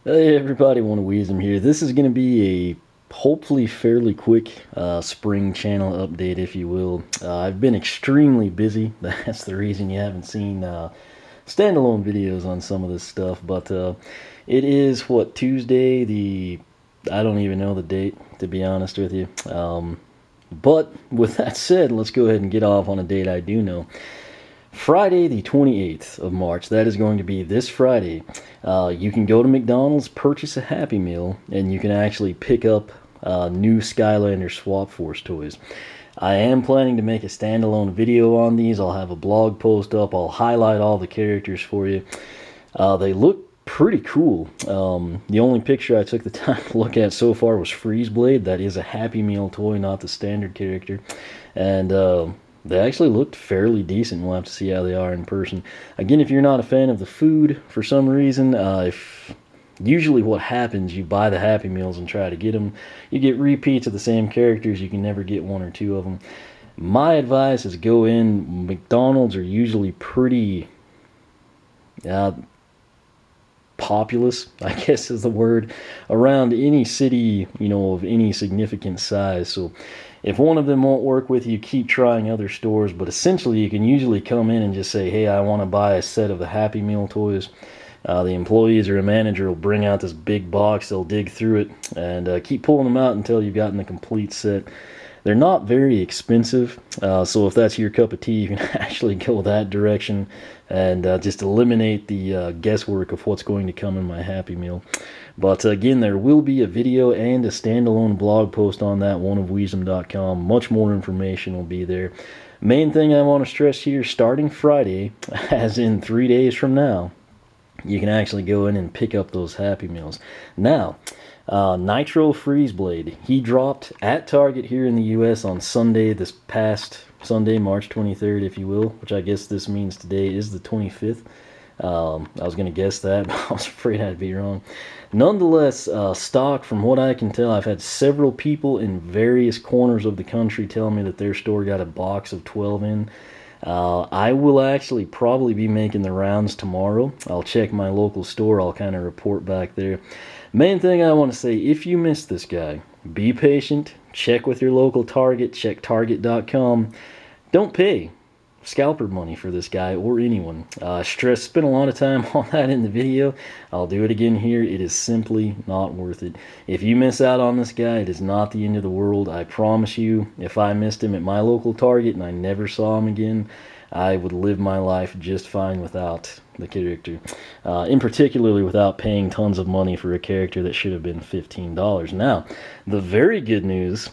Hey everybody, One Wisdom here. This is going to be a hopefully fairly quick spring channel update, if you will. I've been extremely busy. That's the reason you haven't seen standalone videos on some of this stuff. But it is, what, Tuesday, I don't even know the date, to be honest with you. But with that said, let's go ahead and get off on a date I do know. Friday, the 28th of March, that is going to be this Friday. You can go to McDonald's, purchase a Happy Meal, and you can actually pick up new Skylanders Swap Force toys. I am planning to make a standalone video on these. I'll have a blog post up. I'll highlight all the characters for you. They look pretty cool. The only picture I took the time to look at so far was Freeze Blade. That is a Happy Meal toy, not the standard character. And they actually looked fairly decent. We'll have to see how they are in person. Again, if you're not a fan of the food for some reason, usually what happens, you buy the Happy Meals and try to get them. You get repeats of the same characters. You can never get one or two of them. My advice is go in. McDonald's are usually pretty populous, I guess is the word, around any city, of any significant size. So if one of them won't work with you, keep trying other stores. But essentially, you can usually come in and just say, hey, I want to buy a set of the Happy Meal toys. The employees or a manager will bring out this big box. They'll dig through it and keep pulling them out until you've gotten the complete set. They're not very expensive, so if that's your cup of tea, you can actually go that direction and just eliminate the guesswork of what's going to come in my Happy Meal. But again, there will be a video and a standalone blog post on that, oneofwisdom.com. Much more information will be there. Main thing I want to stress here, starting Friday, as in 3 days from now, you can actually go in and pick up those Happy Meals. Now, Nitro Freeze Blade, he dropped at Target here in the US on Sunday, this past Sunday, March 23rd, if you will, which I guess this means today is the 25th. I was going to guess that, but I was afraid I'd be wrong. Nonetheless, stock, from what I can tell, I've had several people in various corners of the country tell me that their store got a box of 12 in. I will actually probably be making the rounds tomorrow. I'll check my local store. I'll kind of report back there. Main thing I want to say, if you missed this guy, be patient. Check with your local Target. Check Target.com. Don't pay scalper money for this guy or anyone. Spent a lot of time on that in the video. I'll do it again here. It is simply not worth it. If you miss out on this guy, it is not the end of the world. I promise you, if I missed him at my local Target and I never saw him again, I would live my life just fine without the character. In particularly without paying tons of money for a character that should have been $15. Now, the very good news,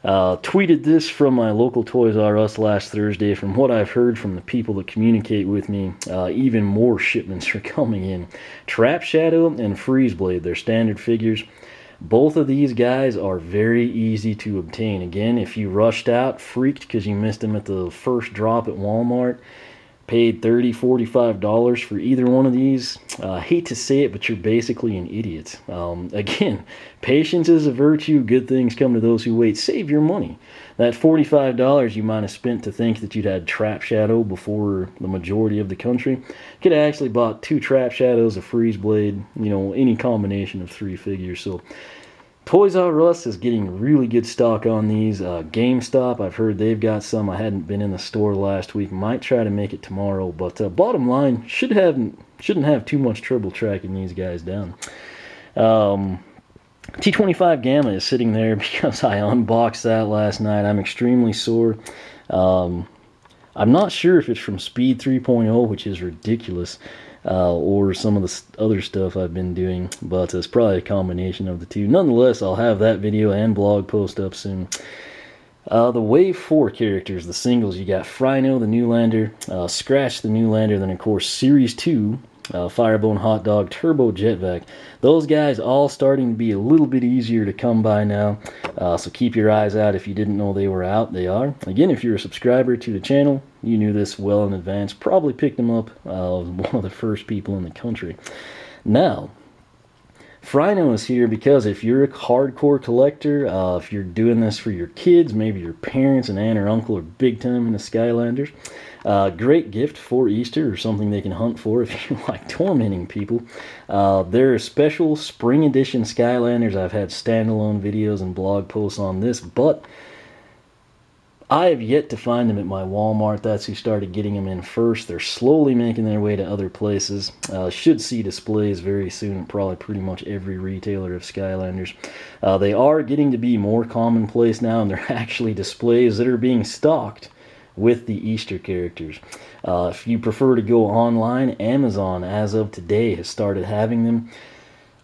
tweeted this from my local Toys R Us last Thursday. From what I've heard from the people that communicate with me, even more shipments are coming in. Trap Shadow and Freeze Blade, they're standard figures. Both of these guys are very easy to obtain. Again, if you rushed out, freaked because you missed them at the first drop at Walmart, paid $30, $45 for either one of these, I hate to say it, but you're basically an idiot. Again, patience is a virtue. Good things come to those who wait. Save your money. That $45 you might have spent to think that you'd had Trap Shadow before the majority of the country, could have actually bought 2 Trap Shadows, a Freeze Blade, any combination of 3 figures. So Toys R Us is getting really good stock on these. GameStop, I've heard they've got some. I hadn't been in the store last week. Might try to make it tomorrow. But bottom line, shouldn't have too much trouble tracking these guys down. T25 Gamma is sitting there because I unboxed that last night. I'm extremely sore. I'm not sure if it's from Speed 3.0, which is ridiculous, or some of the other stuff I've been doing, but it's probably a combination of the two. Nonetheless, I'll have that video and blog post up soon. The Wave 4 characters, the singles, you got Frino, the Newlander, Scratch, the Newlander, then of course Series 2, Firebone Hot Dog, Turbo Jet-Vac. Those guys all starting to be a little bit easier to come by now, so keep your eyes out. If you didn't know they were out, they are. Again, if you're a subscriber to the channel, you knew this well in advance. Probably picked them up, one of the first people in the country. Now, Frino is here because if you're a hardcore collector, if you're doing this for your kids, maybe your parents and aunt or uncle are big time into Skylanders, great gift for Easter or something they can hunt for if you like tormenting people. There are special spring edition Skylanders. I've had standalone videos and blog posts on this, but I have yet to find them at my Walmart. That's who started getting them in first. They're slowly making their way to other places. Should see displays very soon at probably pretty much every retailer of Skylanders. They are getting to be more commonplace now, and they're actually displays that are being stocked with the Easter characters. If you prefer to go online, Amazon, as of today, has started having them.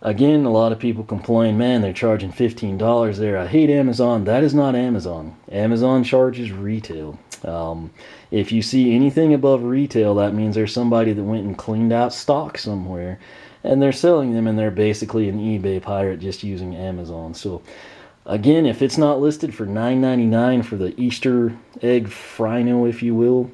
Again, a lot of people complain, man, they're charging $15 there. I hate Amazon. That is not Amazon. Amazon charges retail. If you see anything above retail, that means there's somebody that went and cleaned out stock somewhere, and they're selling them, and they're basically an eBay pirate just using Amazon. So, again, if it's not listed for $9.99 for the Easter egg Frino, if you will,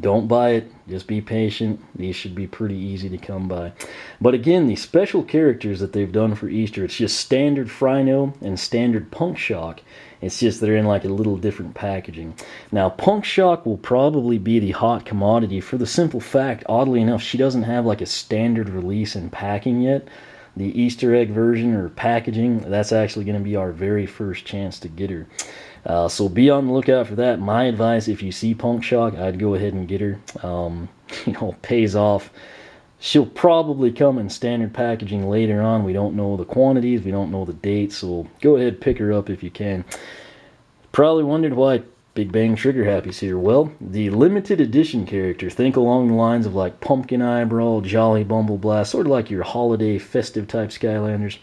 don't buy it. Just be patient. These should be pretty easy to come by. But again, the special characters that they've done for Easter, it's just standard Frino and standard Punk Shock. It's just they're in like a little different packaging. Now, Punk Shock will probably be the hot commodity for the simple fact, oddly enough, she doesn't have like a standard release and packing yet. The Easter egg version or packaging, that's actually going to be our very first chance to get her. So be on the lookout for that. My advice, if you see Punk Shock, I'd go ahead and get her. Pays off. She'll probably come in standard packaging later on. We don't know the quantities, we don't know the dates, so go ahead, pick her up if you can. Probably wondered why Big Bang Trigger Happy's here. Well, the limited edition character, think along the lines of like Pumpkin Eyebrow, Jolly Bumble Blast, sort of like your holiday festive type Skylanders.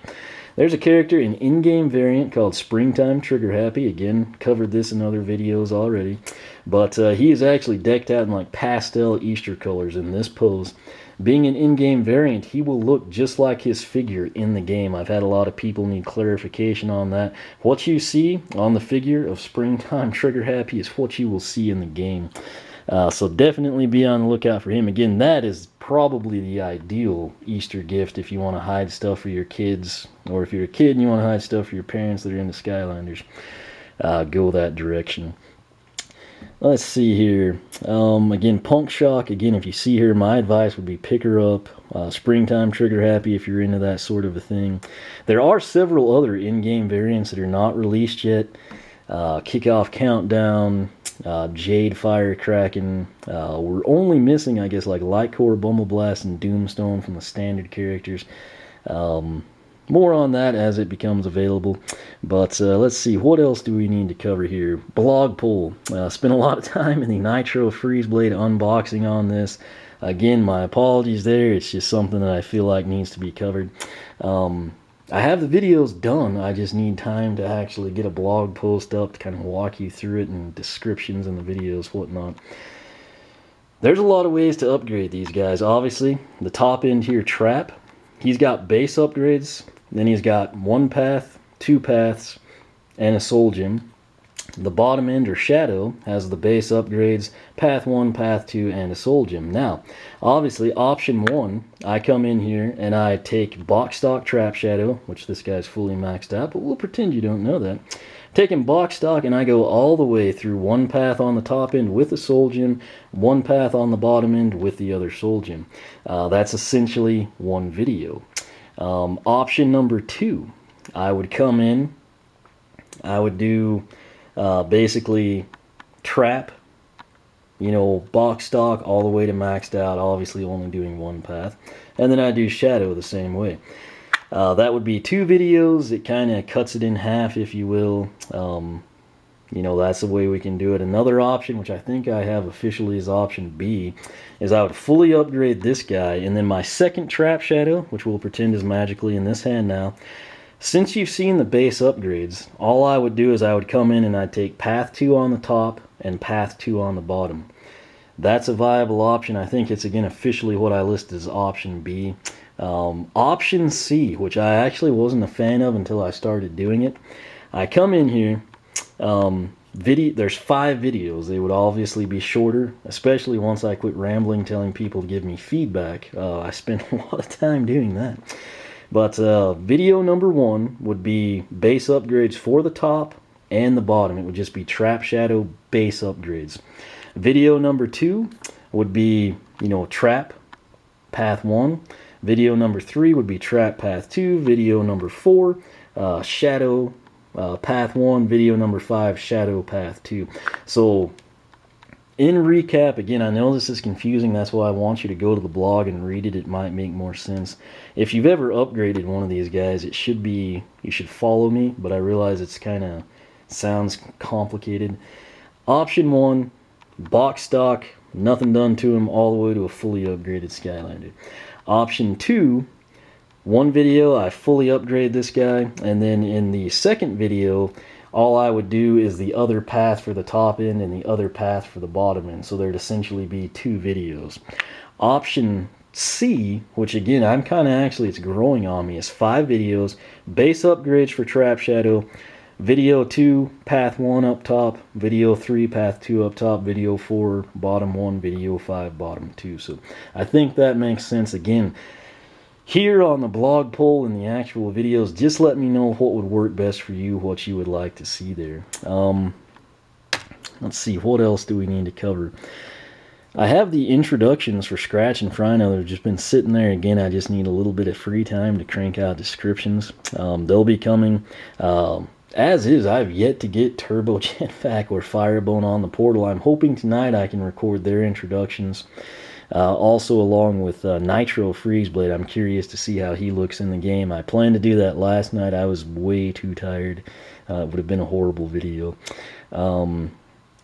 There's a character in in-game variant called Springtime Trigger Happy. Again, covered this in other videos already. But he is actually decked out in like pastel Easter colors in this pose. Being an in-game variant, he will look just like his figure in the game. I've had a lot of people need clarification on that. What you see on the figure of Springtime Trigger Happy is what you will see in the game. So definitely be on the lookout for him. Again, that is probably the ideal Easter gift if you want to hide stuff for your kids, or if you're a kid and you want to hide stuff for your parents that are into Skylanders. Go that direction. Let's see here. Again, Punk Shock. Again, if you see her, my advice would be pick her up. Springtime Trigger Happy if you're into that sort of a thing. There are several other in-game variants that are not released yet. Kickoff Countdown, Jade Firecracken. We're only missing, I guess, like Lightcore, Bumble Blast, and Doomstone from the standard characters. More on that as it becomes available. But let's see, what else do we need to cover here? Blog poll. Spent a lot of time in the Nitro Freeze Blade unboxing on this. Again, my apologies there. It's just something that I feel like needs to be covered. I have the videos done. I just need time to actually get a blog post up to kind of walk you through it and descriptions in the videos, whatnot. There's a lot of ways to upgrade these guys. Obviously, the top end here, Trap, he's got base upgrades. Then he's got one path, two paths, and a soul gem. The bottom end, or Shadow, has the base upgrades, path 1, path 2, and a soul gem. Now, obviously, option 1, I come in here and I take box stock Trap Shadow, which this guy's fully maxed out, but we'll pretend you don't know that. Taking box stock, and I go all the way through one path on the top end with the soul gem, one path on the bottom end with the other soul gem. That's essentially one video. Option number 2, I would come in, I would do basically Trap, box stock all the way to maxed out, obviously only doing one path, and then I do Shadow the same way. That would be 2 videos. It kind of cuts it in half, if you will. That's the way we can do it. Another option, which I think I have officially as option B, is I would fully upgrade this guy, and then my second Trap Shadow, which we'll pretend is magically in this hand now. Since you've seen the base upgrades, all I would do is I would come in and I'd take path 2 on the top and path 2 on the bottom. That's a viable option. I think it's, again, officially what I listed as option B. Option C, which I actually wasn't a fan of until I started doing it. I come in here, there's 5 videos. They would obviously be shorter, especially once I quit rambling telling people to give me feedback. I spent a lot of time doing that. But video number 1 would be base upgrades for the top and the bottom. It would just be trap shadow base upgrades. Video number 2 would be, trap path 1. Video number 3 would be trap path 2. Video number 4, shadow path 1. Video number 5, shadow path 2. So in recap, again, I know this is confusing. That's why I want you to go to the blog and read it. It might make more sense. If you've ever upgraded one of these guys, you should follow me, but I realize it's kind of sounds complicated. Option 1, box stock, nothing done to him, all the way to a fully upgraded Skylander. Option 2, one video I fully upgrade this guy, and then in the second video all I would do is the other path for the top end and the other path for the bottom end. So there'd essentially be 2 videos. Option C, which again I'm kind of it's growing on me, is 5 videos, base upgrades for trap shadow. Video 2, path 1 up top. Video 3, path 2 up top. Video 4, bottom 1. Video 5, bottom 2. So I think that makes sense. Again, here on the blog poll and the actual videos, just let me know what would work best for you, what you would like to see there. Let's see, what else do we need to cover? I have the introductions for Scratch and Frino that have just been sitting there. Again, I just need a little bit of free time to crank out descriptions. They'll be coming. As is, I've yet to get Turbo Jet-Vac or Firebone on the portal. I'm hoping tonight I can record their introductions. Also along with Nitro Freezeblade. I'm curious to see how he looks in the game. I planned to do that last night. I was way too tired. It would have been a horrible video.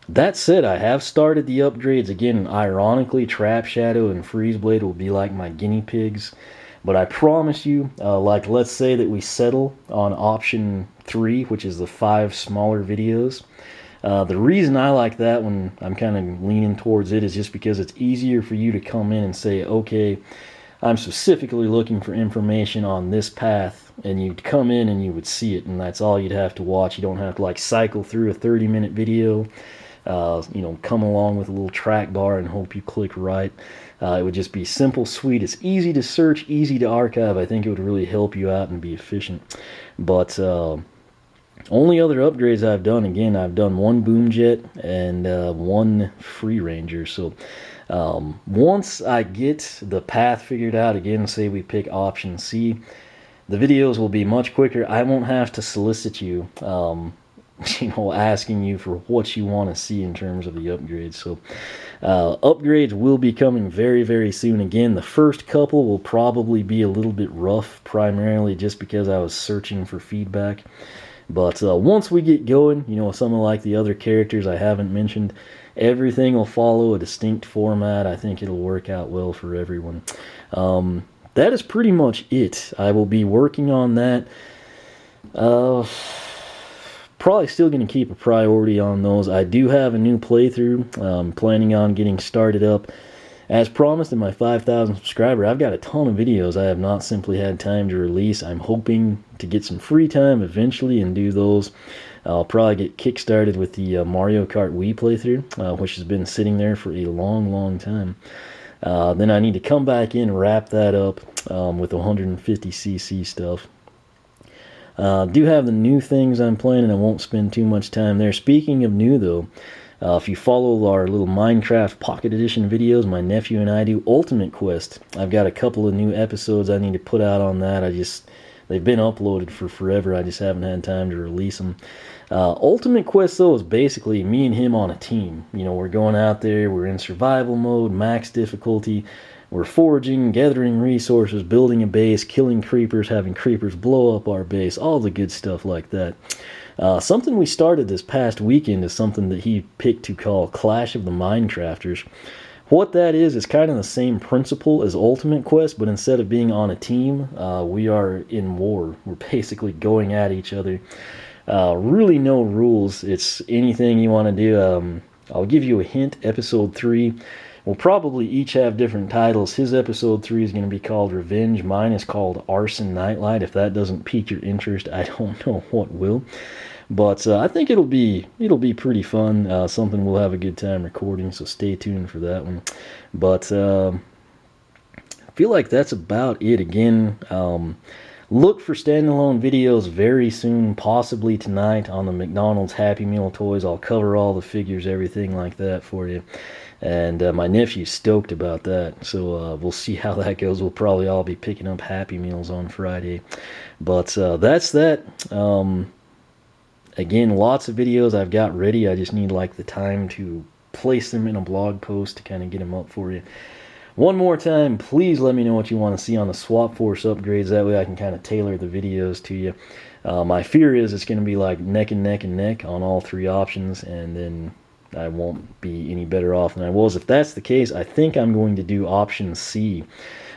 That said, I have started the upgrades. Again, ironically, Trap Shadow and Freezeblade will be like my guinea pigs. But I promise you, like let's say that we settle on option 3, which is the 5 smaller videos. The reason I like that one, I'm kind of leaning towards it, is just because it's easier for you to come in and say, okay, I'm specifically looking for information on this path, and you'd come in and you would see it, and that's all you'd have to watch. You don't have to like cycle through a 30-minute video, come along with a little track bar and hope you click right. It would just be simple, sweet. It's easy to search, easy to archive. I think it would really help you out and be efficient. But only other upgrades I've done, again, I've done 1 Boom Jet and 1 Free Ranger. So once I get the path figured out, again, say we pick option C, the videos will be much quicker. I won't have to solicit you, asking you for what you want to see in terms of the upgrades. So upgrades will be coming very, very soon. Again, the first couple will probably be a little bit rough, primarily just because I was searching for feedback. But once we get going, something like the other characters I haven't mentioned, everything will follow a distinct format. I think it'll work out well for everyone. That is pretty much it. I will be working on that. Probably still going to keep a priority on those. I do have a new playthrough. Planning on getting started up. As promised in my 5,000 subscriber, I've got a ton of videos I have not simply had time to release. I'm hoping to get some free time eventually and do those. I'll probably get kickstarted with the Mario Kart Wii playthrough, which has been sitting there for a long, long time. Then I need to come back in and wrap that up with 150cc stuff. Do have the new things I'm planning. I won't spend too much time there. Speaking of new, though, if you follow our little Minecraft Pocket Edition videos, my nephew and I do Ultimate Quest. I've got a couple of new episodes I need to put out on that. They've been uploaded for forever. I just haven't had time to release them. Ultimate Quest, though, is basically me and him on a team. We're going out there, we're in survival mode, max difficulty. We're foraging, gathering resources, building a base, killing creepers, having creepers blow up our base, all the good stuff like that. Something we started this past weekend is something that he picked to call Clash of the Minecrafters. What that is kind of the same principle as Ultimate Quest, but instead of being on a team, we are in war. We're basically going at each other. Really no rules. It's anything you want to do. I'll give you a hint. Episode 3. We'll probably each have different titles. His episode 3 is going to be called Revenge. Mine is called Arson Nightlight. If that doesn't pique your interest, I don't know what will. But I think it'll be pretty fun. Something we'll have a good time recording, so stay tuned for that one. But I feel like that's about it. Again, look for standalone videos very soon, possibly tonight, on the McDonald's Happy Meal toys. I'll cover all the figures, everything like that for you. And my nephew's stoked about that, so we'll see how that goes. We'll probably all be picking up Happy Meals on Friday. But that's that. Again, lots of videos I've got ready. I just need like the time to place them in a blog post to kind of get them up for you. One more time, please let me know what you want to see on the Swap Force upgrades. That way I can kind of tailor the videos to you. My fear is it's going to be like neck and neck and neck on all three options, and then I won't be any better off than I was. If that's the case, I think I'm going to do option C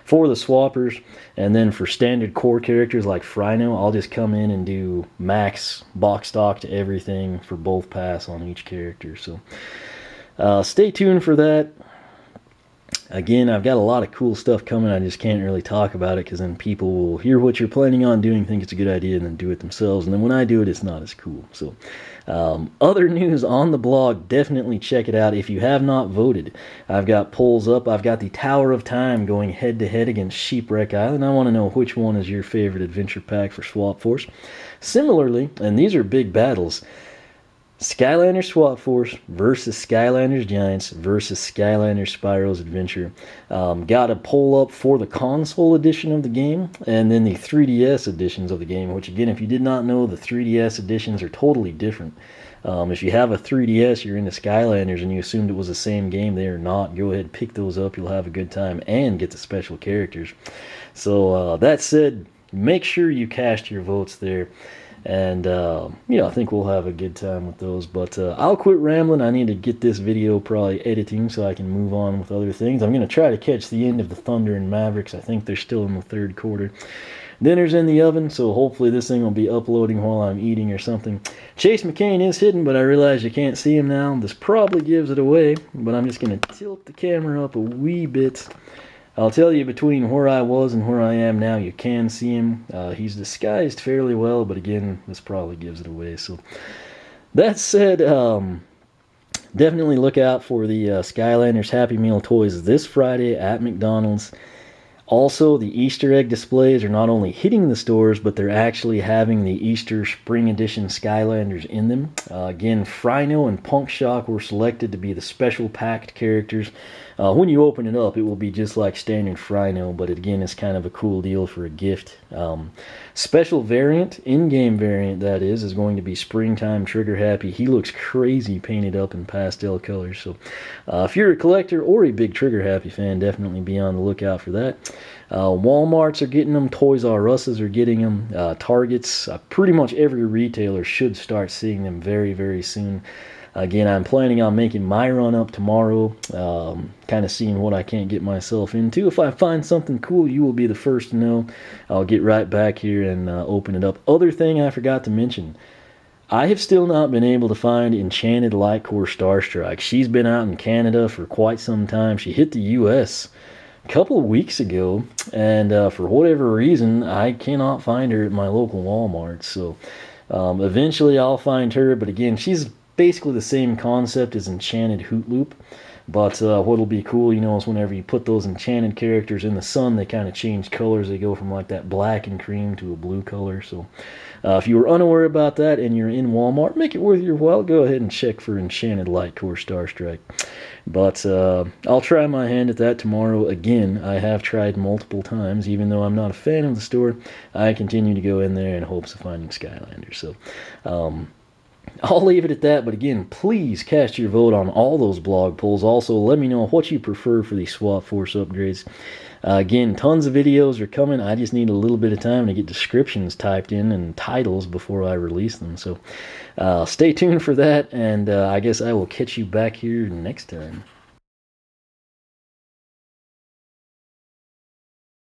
for the swappers, and then for standard core characters like Frino, I'll just come in and do max box stock to everything for both pass on each character. So stay tuned for that. Again, I've got a lot of cool stuff coming. I just can't really talk about it because then people will hear what you're planning on doing, think it's a good idea, and then do it themselves. And then when I do it, it's not as cool. So other news on the blog, definitely check it out. If you have not voted, I've got polls up. I've got the Tower of Time going head-to-head against Shipwreck Island. I want to know which one is your favorite adventure pack for Swap Force. Similarly, and these are big battles, Skylanders Swap Force versus Skylanders Giants versus Skylanders Spyro's Adventure. Got a poll up for the console edition of the game and then the 3DS editions of the game, which again, if you did not know, the 3DS editions are totally different. If you have a 3DS, you're into Skylanders and you assumed it was the same game, they are not. Go ahead, pick those up, you'll have a good time and get the special characters. So that said, make sure you cast your votes there. And, I think we'll have a good time with those. But I'll quit rambling. I need to get this video probably editing so I can move on with other things. I'm going to try to catch the end of the Thunder and Mavericks. I think they're still in the third quarter. Dinner's in the oven, so hopefully this thing will be uploading while I'm eating or something. Chase McCain is hidden, but I realize you can't see him now. This probably gives it away, but I'm just going to tilt the camera up a wee bit. I'll tell you, between where I was and where I am now, you can see him. He's disguised fairly well, but again, this probably gives it away. So that said, definitely look out for the Skylanders Happy Meal toys this Friday at McDonald's. Also, the Easter egg displays are not only hitting the stores, but they're actually having the Easter Spring Edition Skylanders in them. Again, Frino and Punk Shock were selected to be the special packed characters. When you open it up, it will be just like standard Frino, but again, it's kind of a cool deal for a gift. Special variant, in-game variant that is going to be Springtime Trigger Happy. He looks crazy painted up in pastel colors. So if you're a collector or a big Trigger Happy fan, definitely be on the lookout for that. Walmarts are getting them, Toys R Us's are getting them, Targets, pretty much every retailer should start seeing them very, very soon. Again, I'm planning on making my run up tomorrow, kind of seeing what I can't get myself into. If I find something cool, you will be the first to know. I'll get right back here and open it up. Other thing I forgot to mention, I have still not been able to find Enchanted Light Core Starstrike. She's been out in Canada for quite some time. She hit the U.S. a couple of weeks ago, and for whatever reason, I cannot find her at my local Walmart. So eventually I'll find her, but again, she's basically the same concept as Enchanted Hoot Loop, but what'll be cool, is whenever you put those enchanted characters in the sun, they kind of change colors. They go from like that black and cream to a blue color. So if you were unaware about that and you're in Walmart, make it worth your while. Go ahead and check for Enchanted Light Core Starstrike. But I'll try my hand at that tomorrow. Again, I have tried multiple times. Even though I'm not a fan of the store, I continue to go in there in hopes of finding Skylanders. So I'll leave it at that, but again, please cast your vote on all those blog polls. Also, let me know what you prefer for these Swap Force upgrades. Again, tons of videos are coming. I just need a little bit of time to get descriptions typed in and titles before I release them. So stay tuned for that, and I guess I will catch you back here next time.